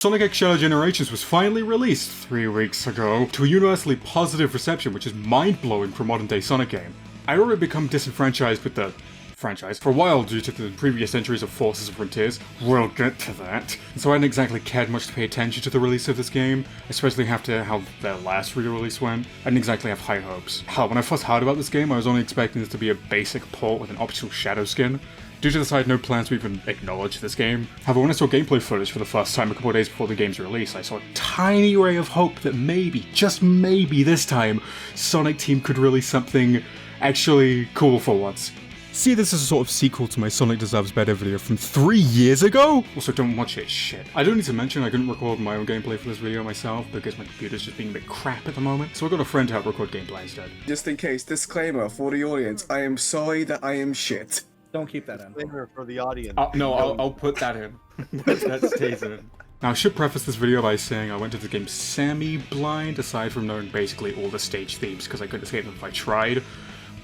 Sonic X Shadow Generations was finally released 3 weeks ago to a universally positive reception, which is mind-blowing for a modern-day Sonic game. I'd already become disenfranchised with the franchise for a while due to the previous entries of Forces and Frontiers. We'll get to that. And so I hadn't exactly cared much to pay attention to the release of this game, especially after how their last re-release went. I didn't exactly have high hopes. Hell, when I first heard about this game, I was only expecting this to be a basic port with an optional Shadow skin. Due to this, I had no plans to even acknowledge this game. However, when I saw gameplay footage for the first time a couple of days before the game's release, I saw a tiny ray of hope that maybe, just maybe this time, Sonic Team could release something actually cool for once. See this as a sort of sequel to my Sonic Deserves Better video from 3 years ago? Also, don't watch it, shit. I don't need to mention I couldn't record my own gameplay for this video myself because my computer's just being a bit crap at the moment, so I got a friend to help record gameplay instead. Just in case, disclaimer for the audience, I am sorry that I am shit. Don't keep that in. Disclaimer for the audience. No, I'll put that in. that stays in. Now, I should preface this video by saying I went into the game semi-blind, aside from knowing basically all the stage themes, because I couldn't escape them if I tried.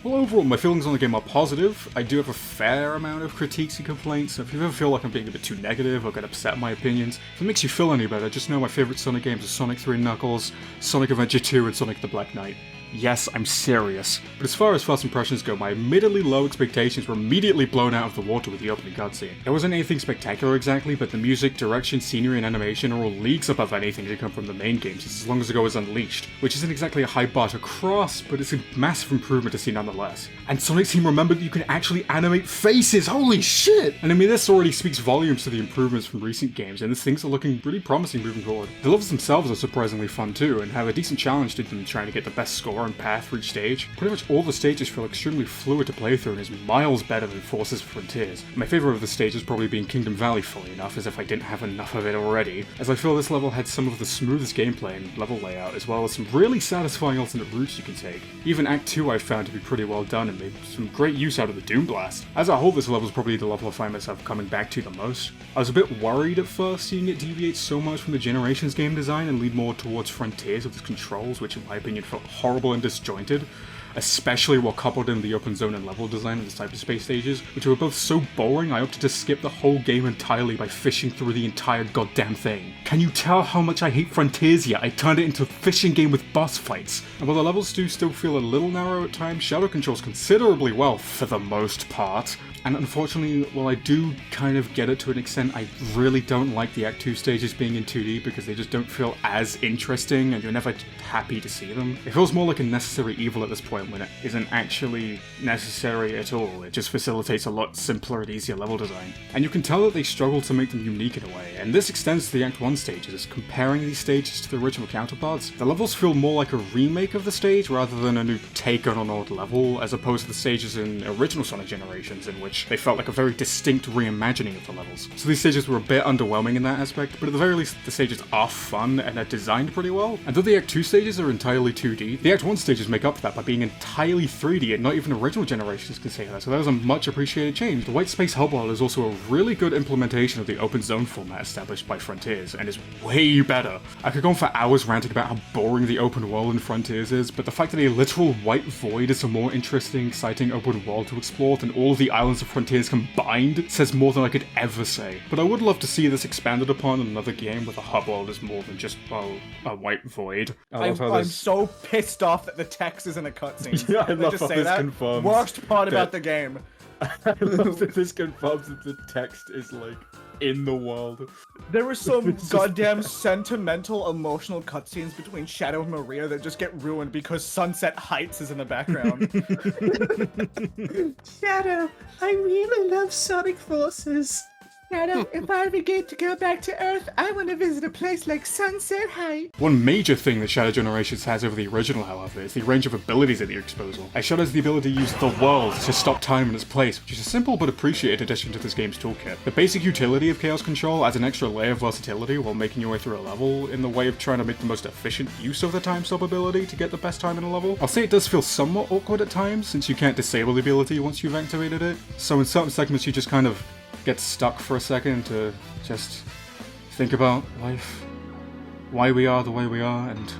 Well, overall, my feelings on the game are positive. I do have a fair amount of critiques and complaints, so if you ever feel like I'm being a bit too negative or get upset at my opinions, if it makes you feel any better, just know my favourite Sonic games are Sonic 3 and Knuckles, Sonic Adventure 2, and Sonic the Black Knight. Yes, I'm serious. But as far as first impressions go, my admittedly low expectations were immediately blown out of the water with the opening cutscene. It wasn't anything spectacular exactly, but the music, direction, scenery, and animation are all leagues above anything to come from the main games, as long as it goes unleashed, which isn't exactly a high bar to cross, but it's a massive improvement to see nonetheless. And Sonic Team remembered that you can actually animate faces, holy shit! And I mean, this already speaks volumes to the improvements from recent games, and things are looking really promising moving forward. The levels themselves are surprisingly fun too, and have a decent challenge to them trying to get the best score and path for each stage. Pretty much all the stages feel extremely fluid to play through and is miles better than Forces and Frontiers. My favourite of the stages probably being Kingdom Valley, fully enough, as if I didn't have enough of it already, as I feel this level had some of the smoothest gameplay and level layout, as well as some really satisfying alternate routes you can take. Even Act 2 I found to be pretty well done and made some great use out of the Doom Blast. As a whole, this level is probably the level I find myself coming back to the most. I was a bit worried at first seeing it deviate so much from the Generations game design and lead more towards Frontiers with its controls, which in my opinion felt horrible and disjointed, especially while coupled in the open zone and level design of the cyberspace stages, which were both so boring I opted to skip the whole game entirely by fishing through the entire goddamn thing. Can you tell how much I hate Frontiers yet? I turned it into a fishing game with boss fights. And while the levels do still feel a little narrow at times, Shadow controls considerably well for the most part. And unfortunately, while I do kind of get it to an extent, I really don't like the Act 2 stages being in 2D because they just don't feel as interesting and you're never happy to see them. It feels more like a necessary evil at this point when it isn't actually necessary at all. It just facilitates a lot simpler and easier level design. And you can tell that they struggle to make them unique in a way, and this extends to the Act 1 stages. Comparing these stages to the original counterparts, the levels feel more like a remake of the stage rather than a new take on an old level, as opposed to the stages in original Sonic Generations in which they felt like a very distinct reimagining of the levels. So these stages were a bit underwhelming in that aspect, but at the very least the stages are fun and are designed pretty well. And though the Act 2 stages are entirely 2D, the Act 1 stages make up for that by being entirely 3D, and not even original Generations can say that, so that was a much appreciated change. The White Space Hub World is also a really good implementation of the open zone format established by Frontiers, and is way better. I could go on for hours ranting about how boring the open world in Frontiers is, but the fact that a literal white void is a more interesting, exciting open world to explore than all of the islands of Frontiers combined says more than I could ever say. But I would love to see this expanded upon in another game where the hub world is more than just, a white void. I'm so pissed off that the text is in a cutscene. Yeah, I love just how say this that. confirms Worst part that- about the game. I love that this confirms that the text is, like, in the world. There were some goddamn sentimental, emotional cutscenes between Shadow and Maria that just get ruined because Sunset Heights is in the background. Shadow, I really love Sonic Forces. Shadow, if I ever get to go back to Earth, I want to visit a place like Sunset Heights. One major thing that Shadow Generations has over the original, however, is the range of abilities at your disposal. Shadow has the ability to use the world to stop time in its place, which is a simple but appreciated addition to this game's toolkit. The basic utility of Chaos Control adds an extra layer of versatility while making your way through a level in the way of trying to make the most efficient use of the time stop ability to get the best time in a level. I'll say it does feel somewhat awkward at times, since you can't disable the ability once you've activated it, so in certain segments you just kind of get stuck for a second to just think about life, why we are the way we are, and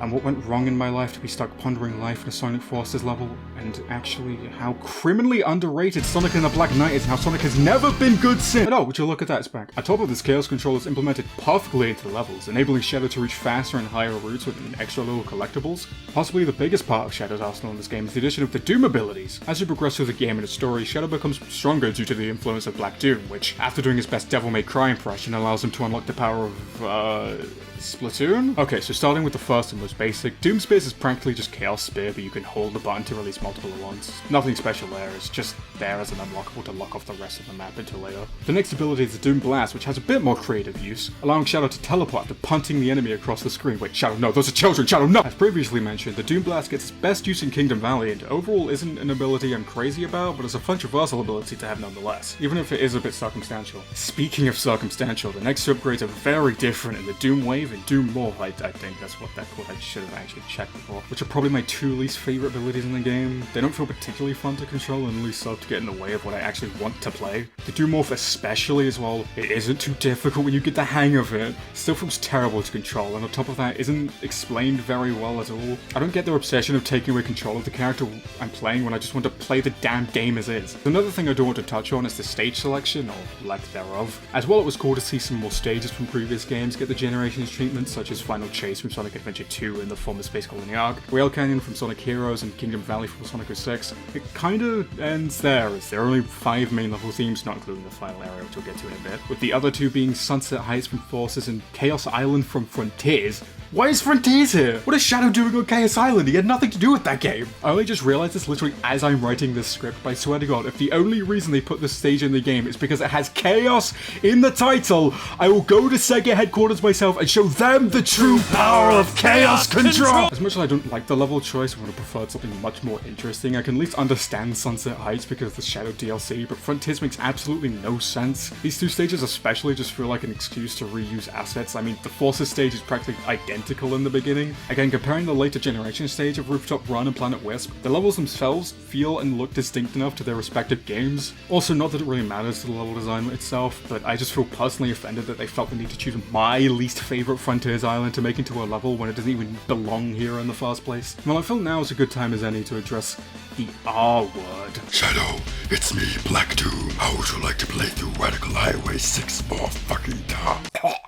and what went wrong in my life to be stuck pondering life in a Sonic Forces level, and actually how criminally underrated Sonic and the Black Knight is, and how Sonic has never been good since. But oh, would you look at that, it's back. On top of this, Chaos Control is implemented perfectly into the levels, enabling Shadow to reach faster and higher routes with extra little collectibles. Possibly the biggest part of Shadow's arsenal in this game is the addition of the Doom abilities. As you progress through the game and its story, Shadow becomes stronger due to the influence of Black Doom, which, after doing his best Devil May Cry impression, allows him to unlock the power of, Splatoon? Okay, so starting with the first and most basic, Doom Spears is practically just Chaos Spear, but you can hold the button to release multiple at once. Nothing special there, it's just there as an unlockable to lock off the rest of the map until later. The next ability is the Doom Blast, which has a bit more creative use, allowing Shadow to teleport after punting the enemy across the screen. Wait, Shadow, no, those are children, Shadow, no! As previously mentioned, the Doom Blast gets its best use in Kingdom Valley, and overall isn't an ability I'm crazy about, but it's a fun traversal ability to have nonetheless, even if it is a bit circumstantial. Speaking of circumstantial, the next two upgrades are very different in the Doom Wave and Doom Morph. I think that's what they're called. I should have actually checked before. Which are probably my two least favorite abilities in the game. They don't feel particularly fun to control and really serve to get in the way of what I actually want to play. The Doom Morph especially as well. It isn't too difficult when you get the hang of it. Still feels terrible to control, and on top of that, isn't explained very well at all. I don't get their obsession of taking away control of the character I'm playing when I just want to play the damn game as is. Another thing I do want to touch on is the stage selection, or lack thereof. As well, it was cool to see some more stages from previous games get the Generations treatment, such as Final Chase from Sonic Adventure 2 in the former Space Colony arc, Rail Canyon from Sonic Heroes, and Kingdom Valley from Sonic 06. It kinda ends there, as there are only 5 main level themes, not including the final area, which we'll get to in a bit, with the other 2 being Sunset Heights from Forces and Chaos Island from Frontiers. Why is Frontiers here? What is Shadow doing on Chaos Island? He had nothing to do with that game. I only just realized this literally as I'm writing this script, but I swear to God, if the only reason they put this stage in the game is because it has Chaos in the title, I will go to Sega headquarters myself and show them the true power of Chaos Control! As much as I don't like the level choice, I would have preferred something much more interesting. I can at least understand Sunset Heights because of the Shadow DLC, but Frontiers makes absolutely no sense. These 2 stages especially just feel like an excuse to reuse assets. I mean, the Forces stage is practically identical in the beginning. Again, comparing the later generation stage of Rooftop Run and Planet Wisp, the levels themselves feel and look distinct enough to their respective games. Also, not that it really matters to the level design itself, but I just feel personally offended that they felt the need to choose my least favorite Frontiers Island to make into a level when it doesn't even belong here in the first place. Well, I feel now is a good time as any to address the R word. Shadow, it's me, Black Doom. How would you like to play through Radical Highway 6 more fucking times?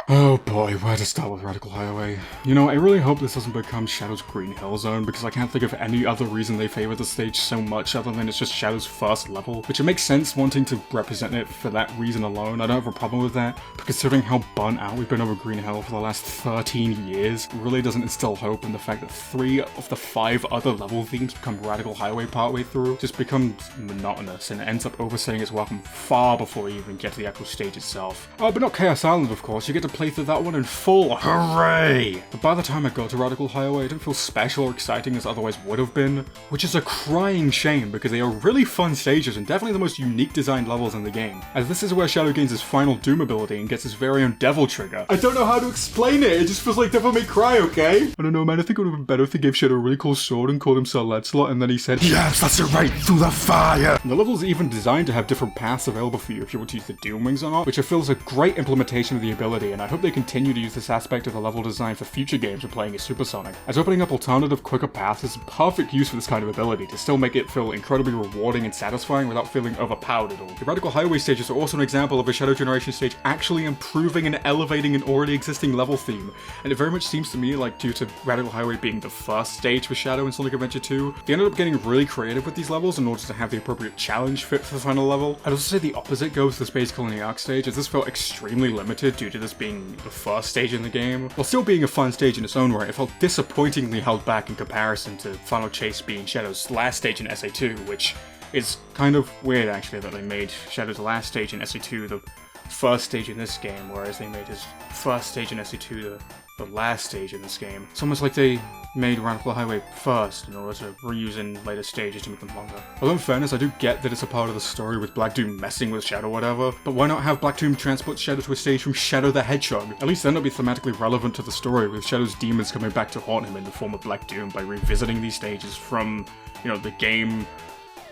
Oh boy, where to start with Radical Highway? You know, I really hope this doesn't become Shadow's Green Hill Zone, because I can't think of any other reason they favor the stage so much other than it's just Shadow's first level, which it makes sense wanting to represent it for that reason alone. I don't have a problem with that, but considering how burnt out we've been over Green Hill for the last 13 years, it really doesn't instill hope in the fact that 3 of the 5 other level themes become Radical Highway partway through. Just becomes monotonous, and it ends up overstaying its welcome far before you even get to the actual stage itself. Oh, but not Chaos Island, of course. You get to play through that one in full. Hooray! But by the time I got to Radical Highway, I didn't feel special or exciting as otherwise would have been, which is a crying shame because they are really fun stages and definitely the most unique designed levels in the game, as this is where Shadow gains his final Doom ability and gets his very own Devil Trigger. I don't know how to explain it just feels like Devil May Cry, okay? I don't know, man, I think it would have been better if they gave Shadow a really cool sword and called him Sir Lancelot, and then he said, Yes, that's it, right through the fire! And the level's even designed to have different paths available for you if you want to use the Doom Wings or not, which I feel is a great implementation of the ability, and I hope they continue to use this aspect of the level design for future games when playing as Super Sonic, as opening up alternative, quicker paths is perfect use for this kind of ability to still make it feel incredibly rewarding and satisfying without feeling overpowered at all. The Radical Highway stages are also an example of a Shadow Generation stage actually improving and elevating an already existing level theme, and it very much seems to me like due to Radical Highway being the first stage for Shadow in Sonic Adventure 2, they ended up getting really creative with these levels in order to have the appropriate challenge fit for the final level. I'd also say the opposite goes to the Space Colony Arc stage, as this felt extremely limited due to this being the first stage in the game. While still being a fun stage in its own right, it felt disappointingly held back in comparison to Final Chase being Shadow's last stage in SA2, which is kind of weird actually that they made Shadow's last stage in SA2 the first stage in this game, whereas they made his first stage in SA2 the last stage in this game. It's almost like they made Radical Highway first in order to reuse in later stages to make them longer. Although in fairness, I do get that it's a part of the story with Black Doom messing with Shadow or whatever, but why not have Black Doom transport Shadow to a stage from Shadow the Hedgehog? At least then it'll be thematically relevant to the story, with Shadow's demons coming back to haunt him in the form of Black Doom by revisiting these stages from, you know, the game,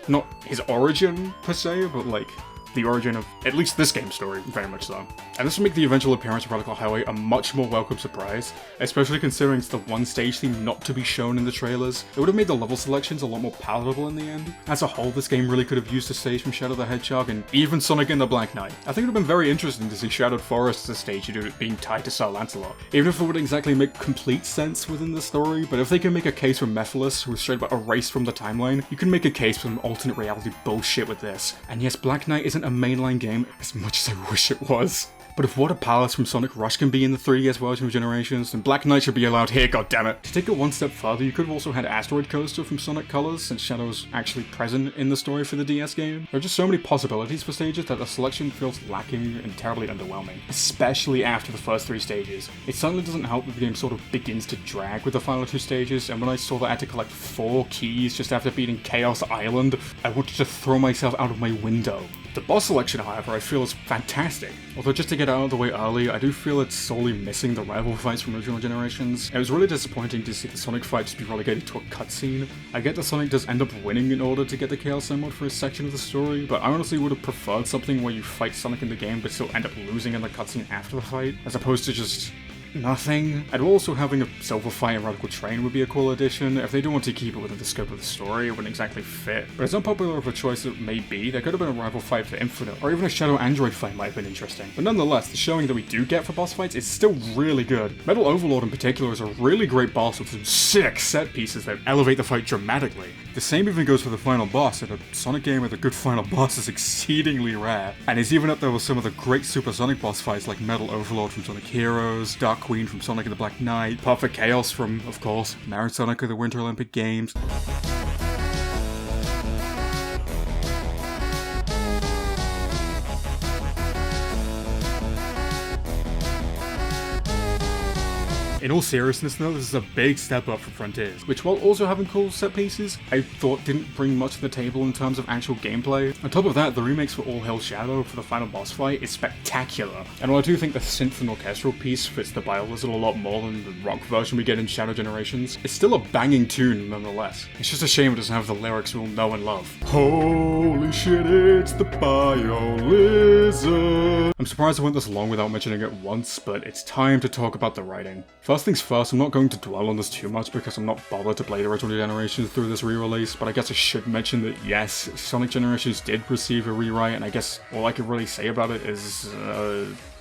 not his origin per se, but like the origin of at least this game's story, very much so. And this will make the eventual appearance of Radical Highway a much more welcome surprise, especially considering it's the one stage theme not to be shown in the trailers. It would have made the level selections a lot more palatable in the end. As a whole, this game really could have used a stage from Shadow the Hedgehog and even Sonic and the Black Knight. I think it would have been very interesting to see Shadowed Forest as a stage due to it being tied to Sir Lancelot. Even if it wouldn't exactly make complete sense within the story, but if they can make a case for Mephiles, who was straight up erased from the timeline, you can make a case for some alternate reality bullshit with this. And yes, Black Knight isn't a mainline game as much as I wish it was. But if Water Palace from Sonic Rush can be in the 3DS version of Generations, then Black Knight should be allowed here, goddammit. To take it one step further, you could have also had Asteroid Coaster from Sonic Colors, since Shadow's actually present in the story for the DS game. There are just so many possibilities for stages that the selection feels lacking and terribly underwhelming, especially after the first 3 stages. It certainly doesn't help that the game sort of begins to drag with the final 2 stages, and when I saw that I had to collect 4 keys just after beating Chaos Island, I wanted to throw myself out of my window. The boss selection, however, I feel is fantastic. Although just to get out of the way early, I do feel it's solely missing the rival fights from original Generations. It was really disappointing to see the Sonic fight just be relegated to a cutscene. I get that Sonic does end up winning in order to get the Chaos Emerald for a section of the story, but I honestly would have preferred something where you fight Sonic in the game but still end up losing in the cutscene after the fight, as opposed to just nothing. And also having a silver fight in Radical Train would be a cool addition. If they do want to keep it within the scope of the story, it wouldn't exactly fit. But as unpopular of a choice it may be, there could have been a rival fight for Infinite, or even a Shadow Android fight might have been interesting. But nonetheless, the showing that we do get for boss fights is still really good. Metal Overlord in particular is a really great boss with some sick set pieces that elevate the fight dramatically. The same even goes for the final boss, and a Sonic game with a good final boss is exceedingly rare, and is even up there with some of the great Super Sonic boss fights like Metal Overlord from Sonic Heroes, Dark Queen from Sonic and the Black Knight, Perfect Chaos from, of course, Mario Sonic of the Winter Olympic Games. In all seriousness though, this is a big step up for Frontiers, which while also having cool set pieces, I thought didn't bring much to the table in terms of actual gameplay. On top of that, the remakes for All Hail Shadow for the final boss fight is spectacular, and while I do think the synth and orchestral piece fits the Biolizard a lot more than the rock version we get in Shadow Generations, it's still a banging tune nonetheless. It's just a shame it doesn't have the lyrics we'll know and love. Holy shit, it's the Biolizard! I'm surprised I went this long without mentioning it once, but it's time to talk about the writing. First things first, I'm not going to dwell on this too much because I'm not bothered to play the original Generations through this re-release, but I guess I should mention that yes, Sonic Generations did receive a rewrite, and I guess all I can really say about it is,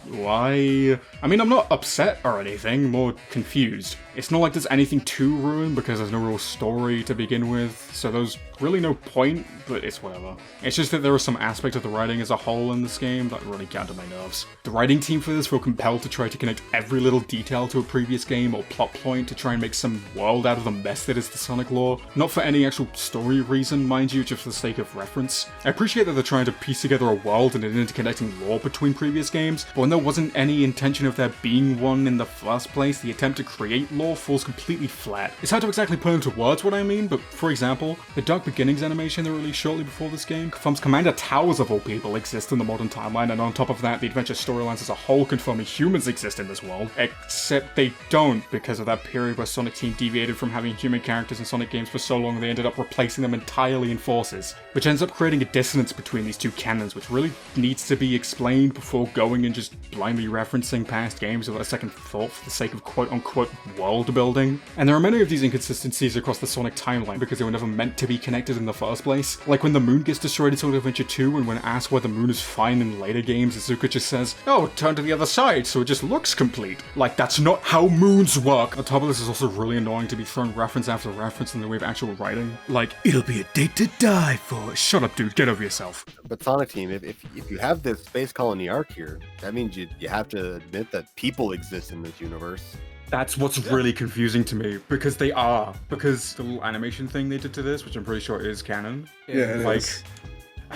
why? I mean, I'm not upset or anything, more confused. It's not like there's anything to ruin because there's no real story to begin with, so there's really no point, but it's whatever. It's just that there are some aspects of the writing as a whole in this game that really get under my nerves. The writing team for this feel compelled to try to connect every little detail to a previous game or plot point to try and make some world out of the mess that is the Sonic lore. Not for any actual story reason, mind you, just for the sake of reference. I appreciate that they're trying to piece together a world and an interconnecting lore between previous games, but when there wasn't any intention of there being one in the first place, the attempt to create lore falls completely flat. It's hard to exactly put into words what I mean, but for example, the Dark Beginnings animation they released shortly before this game confirms Commander Towers of all people exist in the modern timeline, and on top of that, the adventure storylines as a whole confirming humans exist in this world, except they don't because of that period where Sonic Team deviated from having human characters in Sonic games for so long they ended up replacing them entirely in Forces, which ends up creating a dissonance between these two canons which really needs to be explained before going and just blindly referencing past games without a second thought for the sake of quote-unquote world building. And there are many of these inconsistencies across the Sonic timeline because they were never meant to be connected in the first place. Like when the moon gets destroyed in Sonic Adventure 2 and when asked why the moon is fine in later games, Izuka just says, "Oh, turn to the other side so it just looks complete." Like, that's not how moons work. On top of this, is also really annoying to be thrown reference after reference in the way of actual writing. Like, it'll be a date to die for. Shut up, dude, get over yourself. But Sonic Team, if you have this space colony arc here, that means you have to admit that people exist in this universe. That's what's really confusing to me, because they are. Because the little animation thing they did to this, which I'm pretty sure is canon,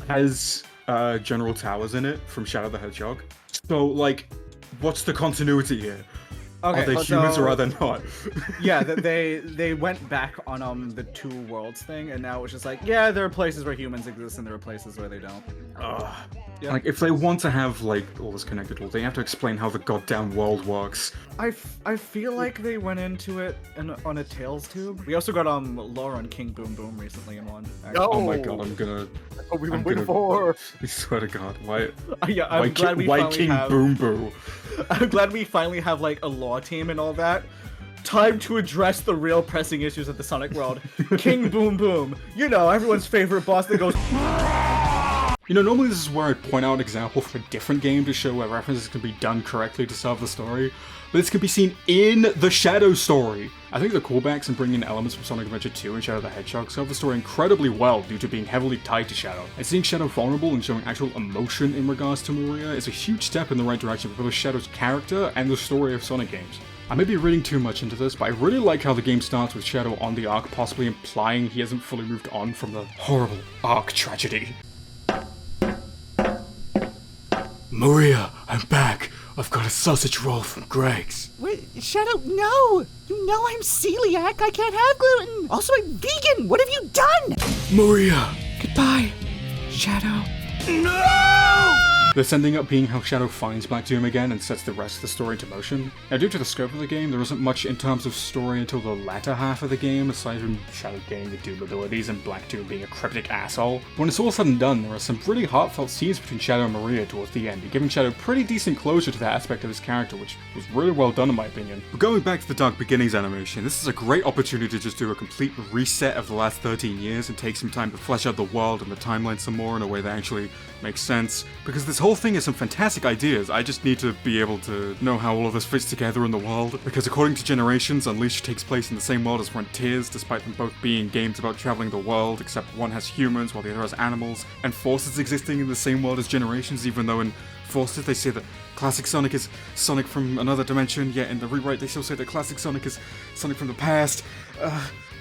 has General Towers in it from Shadow the Hedgehog. So, like, what's the continuity here? Okay, are they humans or are they not? Yeah, they went back on the two worlds thing, and now it's just like, yeah, there are places where humans exist and there are places where they don't. Yeah. Like, if they want to have, like, all this connected, well, they have to explain how the goddamn world works. I feel like they went into it on a Tales tube. We also got lore on King Boom Boom recently in one. Actually. Oh my god, I'm gonna... That's what we've been I'm waiting gonna- for. I swear to god, why... Yeah, I'm glad we why finally King have. Boom Boo? I'm glad we finally have like a lore team and all that. Time to address the real pressing issues of the Sonic world. King Boom Boom. You know, everyone's favorite boss that goes. You know, normally this is where I point out an example from a different game to show where references can be done correctly to serve the story, but this can be seen in the Shadow story. I think the callbacks and bringing in elements from Sonic Adventure 2 and Shadow the Hedgehog serve the story incredibly well due to being heavily tied to Shadow. And seeing Shadow vulnerable and showing actual emotion in regards to Maria is a huge step in the right direction for both Shadow's character and the story of Sonic games. I may be reading too much into this, but I really like how the game starts with Shadow on the Ark, possibly implying he hasn't fully moved on from the horrible Ark tragedy. Maria, I'm back. I've got a sausage roll from Greg's. Wait, Shadow, no! You know I'm celiac. I can't have gluten. Also, I'm vegan. What have you done? Maria! Goodbye, Shadow. This ending up being how Shadow finds Black Doom again and sets the rest of the story into motion. Now, due to the scope of the game, there isn't much in terms of story until the latter half of the game, aside from Shadow gaining the Doom abilities and Black Doom being a cryptic asshole. But when it's all said and done, there are some pretty heartfelt scenes between Shadow and Maria towards the end, giving Shadow pretty decent closure to that aspect of his character, which was really well done in my opinion. But going back to the Dark Beginnings animation, this is a great opportunity to just do a complete reset of the last 13 years and take some time to flesh out the world and the timeline some more in a way that actually makes sense, because this whole thing has some fantastic ideas. I just need to be able to know how all of this fits together in the world, because according to Generations, Unleashed takes place in the same world as Frontiers, despite them both being games about traveling the world, except one has humans while the other has animals, and Forces existing in the same world as Generations, even though in Forces they say that Classic Sonic is Sonic from another dimension, yet in the rewrite they still say that Classic Sonic is Sonic from the past.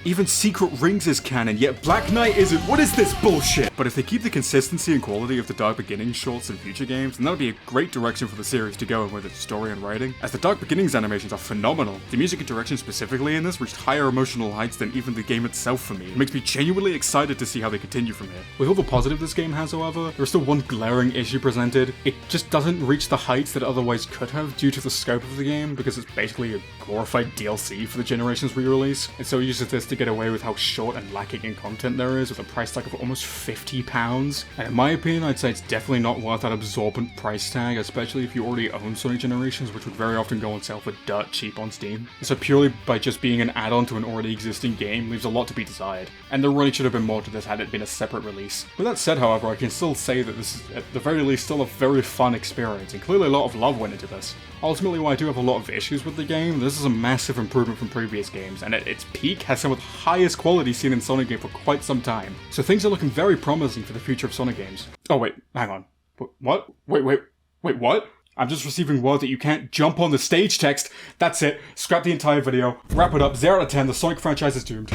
Even Secret Rings is canon, yet Black Knight isn't. What is this bullshit? But if they keep the consistency and quality of the Dark Beginnings shorts in future games, then that would be a great direction for the series to go in with its story and writing, as the Dark Beginnings animations are phenomenal. The music and direction specifically in this reached higher emotional heights than even the game itself for me. It makes me genuinely excited to see how they continue from here. With all the positive this game has, however, there is still one glaring issue presented. It just doesn't reach the heights that it otherwise could have due to the scope of the game, because it's basically a glorified DLC for the Generations re-release, and so it uses this to get away with how short and lacking in content there is, with a price tag of almost £50. And in my opinion, I'd say it's definitely not worth that absorbent price tag, especially if you already own Sonic Generations, which would very often go on sale for dirt cheap on Steam. So purely by just being an add-on to an already existing game leaves a lot to be desired, and there really should have been more to this had it been a separate release. With that said, however, I can still say that this is, at the very least, still a very fun experience, and clearly a lot of love went into this. Ultimately, while I do have a lot of issues with the game, this is a massive improvement from previous games, and at its peak has some of the highest quality seen in Sonic game for quite some time. So things are looking very promising for the future of Sonic games. Oh wait, hang on. What? Wait, what? I'm just receiving word that you can't jump on the stage text. That's it. Scrap the entire video. Wrap it up. 0 out of 10. The Sonic franchise is doomed.